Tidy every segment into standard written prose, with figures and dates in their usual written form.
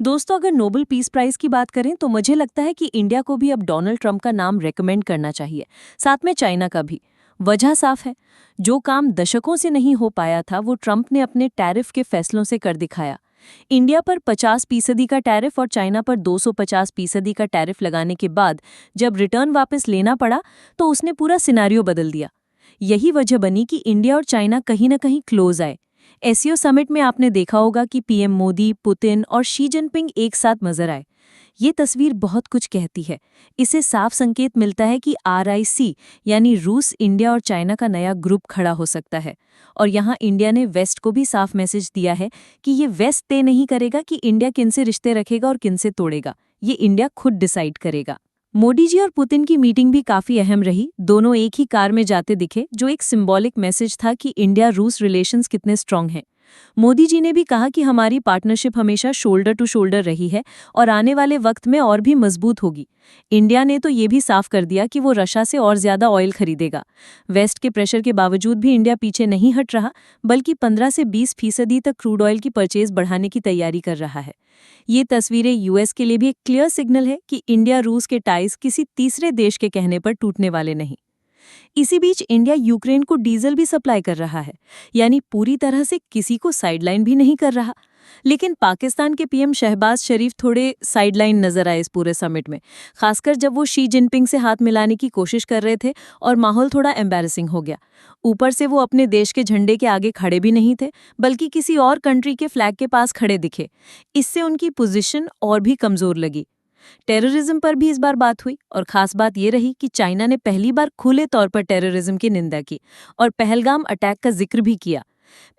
दोस्तों, अगर Nobel peace prize की बात करें तो मुझे लगता है कि इंडिया को भी अब डोनाल्ड ट्रंप का नाम रेकमेंड करना चाहिए, साथ में चाइना का भी। वजह साफ है, जो काम दशकों से नहीं हो पाया था वो ट्रंप ने अपने टैरिफ के फैसलों से कर दिखाया। इंडिया पर 50% का टैरिफ और चाइना पर 250% का टैरिफ लगाने के बाद जब रिटर्न वापस लेना पड़ा तो उसने पूरा सिनारियो बदल दिया। यही वजह बनी कि इंडिया और चाइना कहीं न कहीं क्लोज आए। एससीओ समिट में आपने देखा होगा कि पीएम मोदी, पुतिन और शी जिनपिंग एक साथ नजर आए। ये तस्वीर बहुत कुछ कहती है। इससे साफ संकेत मिलता है कि आरआईसी यानी रूस, इंडिया और चाइना का नया ग्रुप खड़ा हो सकता है। और यहाँ इंडिया ने वेस्ट को भी साफ मैसेज दिया है कि ये वेस्ट तय नहीं करेगा कि इंडिया किनसे रिश्ते रखेगा और किनसे तोड़ेगा। ये इंडिया खुद डिसाइड करेगा। मोदी जी और पुतिन की मीटिंग भी काफी अहम रही। दोनों एक ही कार में जाते दिखे, जो एक सिंबॉलिक मैसेज था कि इंडिया रूस रिलेशंस कितने स्ट्रांग हैं। मोदी जी ने भी कहा कि हमारी पार्टनरशिप हमेशा शोल्डर टू शोल्डर रही है और आने वाले वक्त में और भी मजबूत होगी। इंडिया ने तो ये भी साफ कर दिया कि वो रशिया से और ज्यादा ऑयल खरीदेगा। वेस्ट के प्रेशर के बावजूद भी इंडिया पीछे नहीं हट रहा, बल्कि 15 से 20% तक क्रूड ऑयल की परचेज बढ़ाने की तैयारी कर रहा है। ये तस्वीरें यूएस के लिए भी एक क्लियर सिग्नल है कि इंडिया रूस के टाइज किसी तीसरे देश के कहने पर टूटने वाले नहीं। इसी बीच इंडिया यूक्रेन को डीजल भी सप्लाई कर रहा है, यानी पूरी तरह से किसी को साइडलाइन भी नहीं कर रहा। लेकिन पाकिस्तान के पीएम शहबाज शरीफ थोड़े साइडलाइन नजर आए इस पूरे समिट में, खासकर जब वो शी जिनपिंग से हाथ मिलाने की कोशिश कर रहे थे और माहौल थोड़ा एम्बैरेसिंग हो गया। ऊपर से वो अपने देश के झंडे के आगे खड़े भी नहीं थे, बल्कि किसी और कंट्री के फ्लैग के पास खड़े दिखे। इससे उनकी पोजीशन और भी कमजोर लगी। टेररिज्म पर भी इस बार बात हुई और खास बात ये रही कि चाइना ने पहली बार खुले तौर पर टेररिज्म की निंदा की और पहलगाम अटैक का जिक्र भी किया।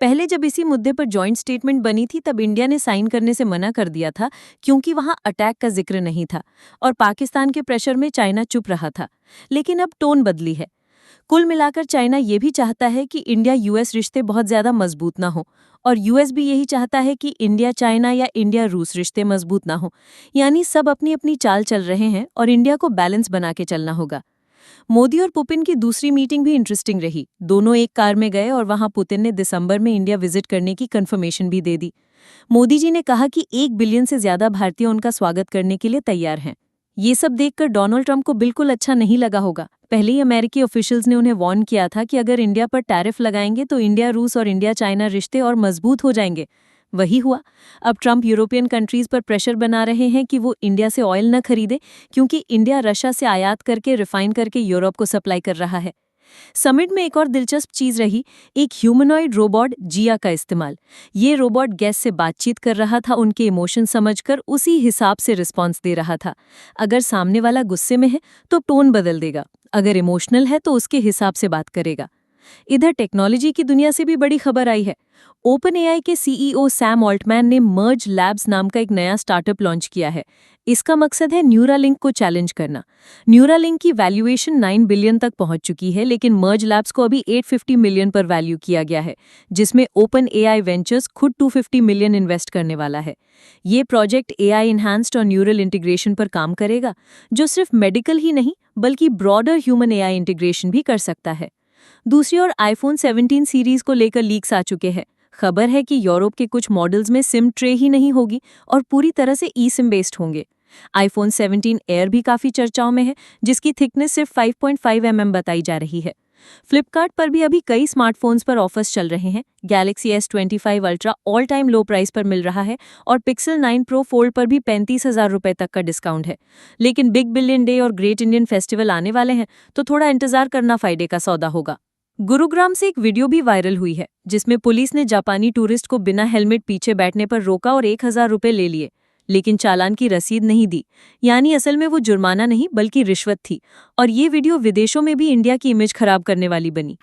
पहले जब इसी मुद्दे पर जॉइंट स्टेटमेंट बनी थी तब इंडिया ने साइन करने से मना कर दिया था, क्योंकि वहां अटैक का जिक्र नहीं था और पाकिस्तान के प्रेशर में चाइना चुप रहा था। लेकिन अब टोन बदली है। कुल मिलाकर चाइना ये भी चाहता है कि इंडिया यूएस रिश्ते बहुत ज्यादा मजबूत ना हो, और यूएस भी यही चाहता है कि इंडिया चाइना या इंडिया रूस रिश्ते मजबूत ना हो। यानी सब अपनी अपनी चाल चल रहे हैं और इंडिया को बैलेंस बना के चलना होगा। मोदी और पुतिन की दूसरी मीटिंग भी इंटरेस्टिंग रही। दोनों एक कार में गए और वहां पुतिन ने दिसंबर में इंडिया विजिट करने की कंफर्मेशन भी दे दी। मोदी जी ने कहा कि 1 बिलियन से ज्यादा भारतीय उनका स्वागत करने के लिए तैयार हैं। ये सब देखकर डोनाल्ड ट्रंप को बिल्कुल अच्छा नहीं लगा होगा। पहले ही अमेरिकी ऑफिशियल्स ने उन्हें वार्न किया था कि अगर इंडिया पर टैरिफ लगाएंगे तो इंडिया रूस और इंडिया चाइना रिश्ते और मजबूत हो जाएंगे। वही हुआ। अब ट्रंप यूरोपियन कंट्रीज पर प्रेशर बना रहे हैं कि वो इंडिया से ऑयल न खरीदे, क्योंकि इंडिया रशिया से आयात करके रिफाइन करके यूरोप को सप्लाई कर रहा है। समिट में एक और दिलचस्प चीज रही, एक ह्यूमनॉइड रोबोट जिया का इस्तेमाल। ये रोबोट गैस से बातचीत कर रहा था, उनके इमोशन समझकर उसी हिसाब से रिस्पॉन्स दे रहा था। अगर सामने वाला गुस्से में है तो टोन बदल देगा, अगर इमोशनल है तो उसके हिसाब से बात करेगा। इधर टेक्नोलॉजी की दुनिया से भी बड़ी खबर आई है। ओपन एआई के सीईओ सैम ऑल्टमैन ने मर्ज लैब्स नाम का एक नया स्टार्टअप लॉन्च किया है। इसका मकसद है न्यूरालिंक को चैलेंज करना। न्यूरालिंक की वैल्यूएशन 9 बिलियन तक पहुंच चुकी है, लेकिन मर्ज लैब्स को अभी 850 मिलियन पर वैल्यू किया गया है, जिसमें ओपन एआई वेंचर्स खुद 250 मिलियन इन्वेस्ट करने वाला है। ये प्रोजेक्ट एआई इन्हांस्ड और न्यूरल इंटीग्रेशन पर काम करेगा, जो सिर्फ मेडिकल ही नहीं बल्कि ब्रॉडर ह्यूमन एआई इंटीग्रेशन भी कर सकता है। दूसरी ओर आईफोन 17 सीरीज को लेकर लीक्स आ चुके हैं। खबर है कि यूरोप के कुछ मॉडल्स में सिम ट्रे ही नहीं होगी और पूरी तरह से ई सिम बेस्ड होंगे। आईफोन 17 एयर भी काफी चर्चाओं में है, जिसकी थिकनेस सिर्फ 5.5 mm बताई जा रही है। फ्लिपकार्ट पर भी अभी कई स्मार्टफोन्स पर ऑफर्स चल रहे हैं। Galaxy S25 ultra all time लो प्राइस पर मिल रहा है और पिक्सल 9 प्रो फोल्ड पर भी 35,000 रुपए तक का डिस्काउंट है। लेकिन बिग बिलियन डे और ग्रेट इंडियन फेस्टिवल आने वाले हैं, तो थोड़ा इंतजार करना फायदे का सौदा होगा। गुरुग्राम से एक वीडियो भी वायरल हुई है, जिसमें पुलिस ने जापानी टूरिस्ट को बिना हेलमेट पीछे बैठने पर रोका और 1,000 रुपए ले लिए, लेकिन चालान की रसीद नहीं दी। यानी असल में वो जुर्माना नहीं बल्कि रिश्वत थी। और ये वीडियो विदेशों में भी इंडिया की इमेज खराब करने वाली बनी।